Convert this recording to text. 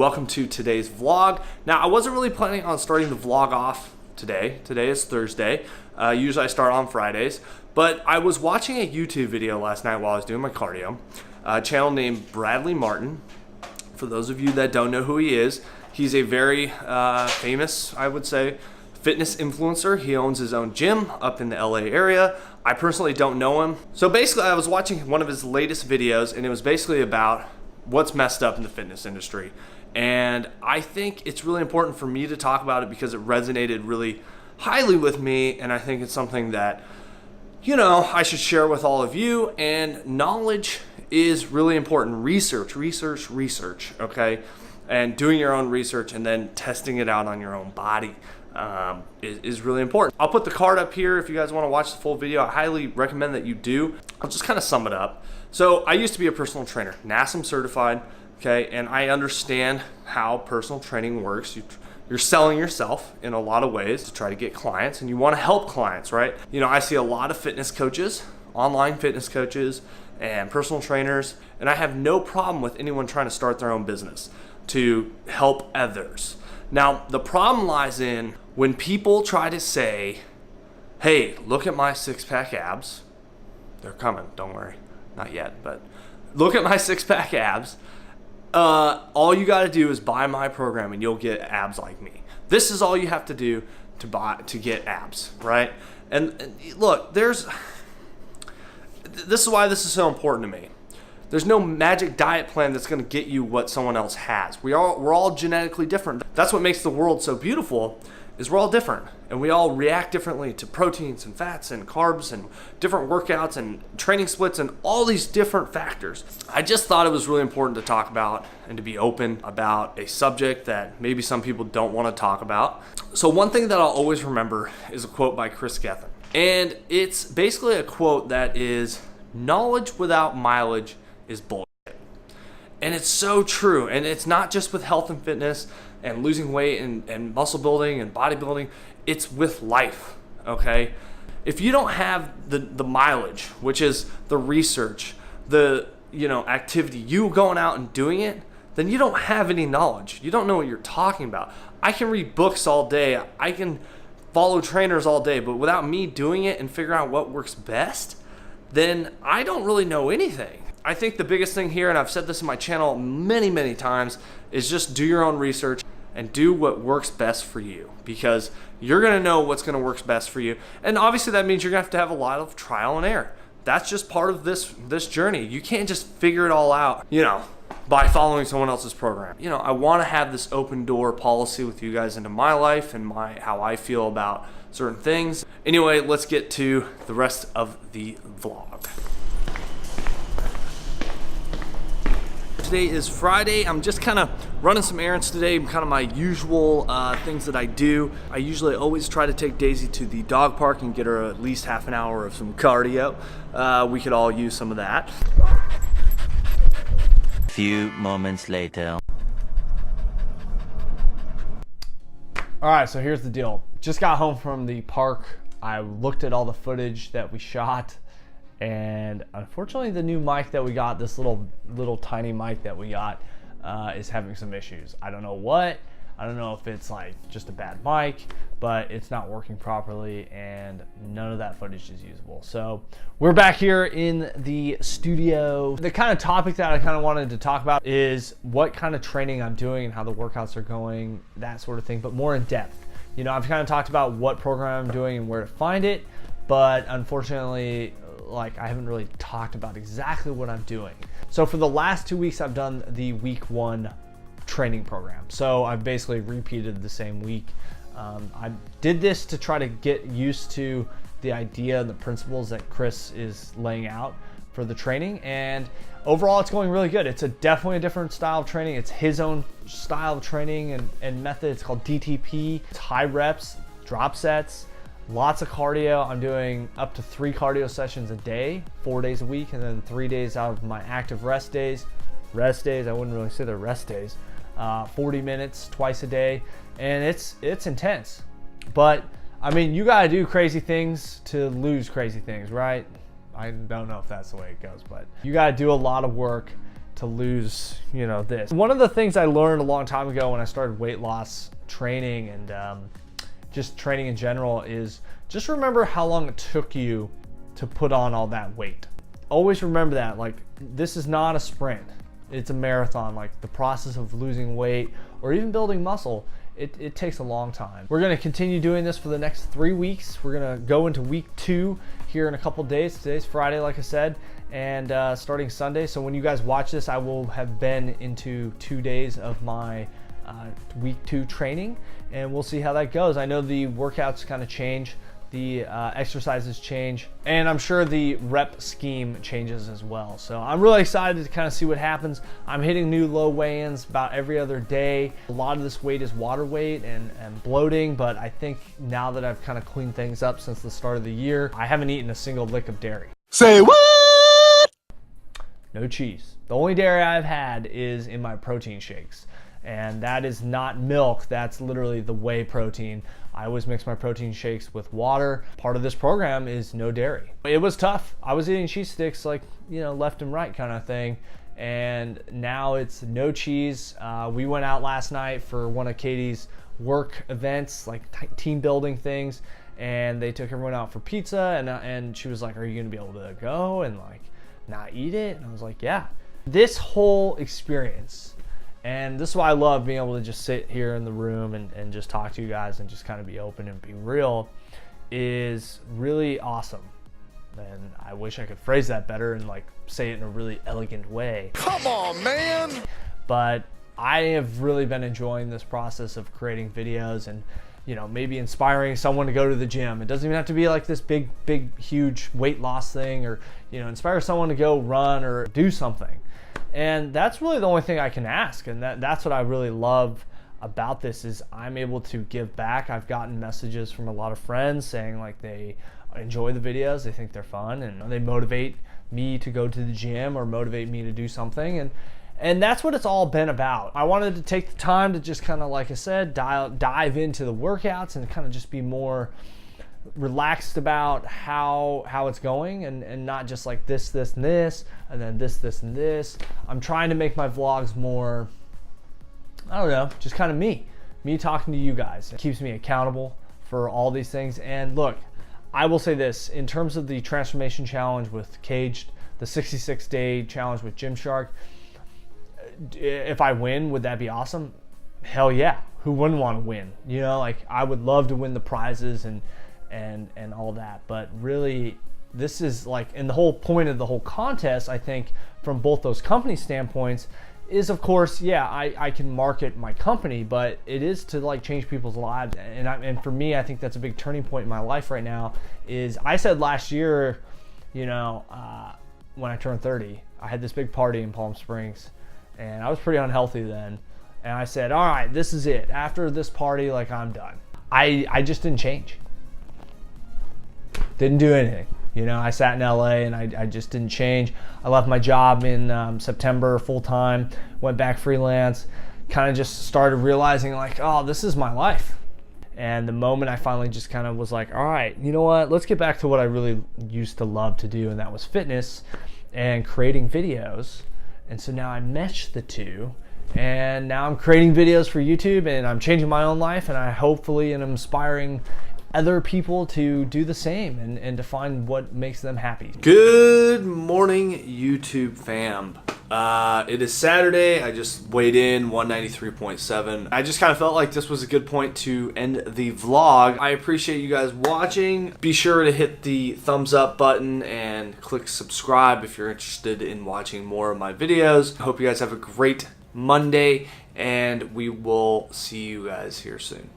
welcome to today's vlog. Now, I wasn't really planning on starting the vlog off today. Today is Thursday. Usually I start on Fridays, but I was watching a YouTube video last night while I was doing my cardio. A channel named Bradley Martin. For those of you that don't know who he is, he's a very famous, I would say, fitness influencer. He owns his own gym up in the LA area. I personally don't know him. So basically I was watching one of his latest videos and it was basically about what's messed up in the fitness industry. And I think it's really important for me to talk about it because it resonated really highly with me, and I think it's something that, you know, I should share with all of you. And knowledge is really important. Research, okay? And doing your own research and then testing it out on your own body is really important. I'll put the card up here if you guys want to watch the full video. I highly recommend that you do. I'll just kind of sum it up. So I used to be a personal trainer, NASM certified, okay? And I understand how personal training works. You're selling yourself in a lot of ways to try to get clients, and you want to help clients, right? You know, I see a lot of fitness coaches, online fitness coaches, and personal trainers, and I have no problem with anyone trying to start their own business to help others. Now, the problem lies in when people try to say, hey, look at my six-pack abs. They're coming, don't worry. Not yet, but look at my six-pack abs. All you got to do is buy my program and you'll get abs like me. This is all you have to do to get abs, right? And look, this is why this is so important to me. There's no magic diet plan that's going to get you what someone else has. We're all genetically different. That's what makes the world so beautiful, is we're all different, and we all react differently to proteins and fats and carbs and different workouts and training splits and all these different factors. I just thought it was really important to talk about and to be open about a subject that maybe some people don't want to talk about. So one thing that I'll always remember is a quote by Chris Gethin. And it's basically a quote that is, knowledge without mileage is bullshit. And it's so true. And it's not just with health and fitness and losing weight and muscle building and bodybuilding. It's with life, okay? If you don't have the mileage, which is the research, the activity, you going out and doing it, then you don't have any knowledge. You don't know what you're talking about. I can read books all day. I can follow trainers all day, but without me doing it and figuring out what works best, then I don't really know anything. I think the biggest thing here, and I've said this in my channel many times, is just do your own research and do what works best for you, because you're going to know what's going to work best for you. And obviously that means you're going to have a lot of trial and error. That's just part of this journey. You can't just figure it all out, by following someone else's program. I want to have this open door policy with you guys into my life and how I feel about certain things. Anyway, let's get to the rest of the vlog. Today is Friday. I'm just kind of running some errands today, kind of my usual things that I do. I usually always try to take Daisy to the dog park and get her at least half an hour of some cardio. We could all use some of that. A few moments later. All right, so here's the deal. Just got home from the park. I looked at all the footage that we shot, and unfortunately the new mic that we got, this little tiny mic that we got, is having some issues. I don't know what. I don't know if it's like just a bad mic, but it's not working properly and none of that footage is usable. So we're back here in the studio. The kind of topic that I kind of wanted to talk about is what kind of training I'm doing and how the workouts are going, that sort of thing, but more in depth. I've kind of talked about what program I'm doing and where to find it, but unfortunately, I haven't really talked about exactly what I'm doing. So for the last 2 weeks, I've done the week 1 training program. So I've basically repeated the same week. I did this to try to get used to the idea and the principles that Chris is laying out for the training, and overall it's going really good. It's definitely a different style of training. It's his own style of training and method. It's called DTP. It's high reps, drop sets, lots of cardio. I'm doing up to 3 cardio sessions a day, 4 days a week, and then 3 days out of my active rest days. Rest days, I wouldn't really say they're rest days. 40 minutes twice a day, and it's intense. But I mean, you gotta do crazy things to lose crazy things, right? I don't know if that's the way it goes, but you gotta do a lot of work to lose, you know, this. One of the things I learned a long time ago when I started weight loss training and just training in general is just remember how long it took you to put on all that weight. Always remember that, like, this is not a sprint, it's a marathon. Like, the process of losing weight or even building muscle, it takes a long time. We're gonna continue doing this for the next 3 weeks. We're gonna go into week 2 here in a couple days. Today's Friday, like I said, and starting Sunday. So when you guys watch this, I will have been into 2 days of my week 2 training, and we'll see how that goes. I know the workouts kind of change, the exercises change, and I'm sure the rep scheme changes as well. So I'm really excited to kind of see what happens. I'm hitting new low weigh-ins about every other day. A lot of this weight is water weight and bloating, but I think now that I've kind of cleaned things up since the start of the year, I haven't eaten a single lick of dairy. Say what? No cheese. The only dairy I've had is in my protein shakes. And that is not milk, that's literally the whey protein. I always mix my protein shakes with water. Part of this program is no dairy. It was tough. I was eating cheese sticks like, you know, left and right kind of thing. And now it's no cheese. We went out last night for one of Katie's work events, like team building things. And they took everyone out for pizza and she was like, are you gonna be able to go and like not eat it? And I was like, yeah. This whole experience, and this is why I love being able to just sit here in the room and just talk to you guys and just kind of be open and be real, is really awesome. And I wish I could phrase that better and like say it in a really elegant way. Come on, man. But I have really been enjoying this process of creating videos and, you know, maybe inspiring someone to go to the gym. It doesn't even have to be like this big, huge weight loss thing, or, you know, inspire someone to go run or do something. And that's really the only thing I can ask. And that's what I really love about this is I'm able to give back. I've gotten messages from a lot of friends saying like they enjoy the videos, they think they're fun, and they motivate me to go to the gym or motivate me to do something. And that's what it's all been about. I wanted to take the time to just kind of, like I said, dive into the workouts and kind of just be more relaxed about how it's going and not just like this, and this, and then this, and this. I'm trying to make my vlogs more, I don't know, just kind of me talking to you guys. It keeps me accountable for all these things. And look, I will say this, in terms of the transformation challenge with Caged, the 66-day challenge with Gymshark, if I win, would that be awesome? Hell yeah. Who wouldn't want to win? You know, like I would love to win the prizes and all that, but really this is like, and the whole point of the whole contest, I think from both those company standpoints is, of course, yeah, I can market my company, but it is to like change people's lives. And for me, I think that's a big turning point in my life right now. Is I said last year, you know, when I turned 30, I had this big party in Palm Springs and I was pretty unhealthy then. And I said, all right, this is it. After this party, like I'm done. I just didn't change. Didn't do anything. You know, I sat in LA and I just didn't change. I left my job in September full-time, went back freelance, kind of just started realizing like, oh, this is my life. And the moment I finally just kind of was like, all right, you know what, let's get back to what I really used to love to do, and that was fitness and creating videos. And so now I meshed the two, and now I'm creating videos for YouTube and I'm changing my own life, and I hopefully am inspiring other people to do the same and to find what makes them happy. Good morning, YouTube fam. It is Saturday. I just weighed in 193.7. I just kind of felt like this was a good point to end the vlog. I appreciate you guys watching. Be sure to hit the thumbs up button and click subscribe if you're interested in watching more of my videos. I hope you guys have a great Monday, and we will see you guys here soon.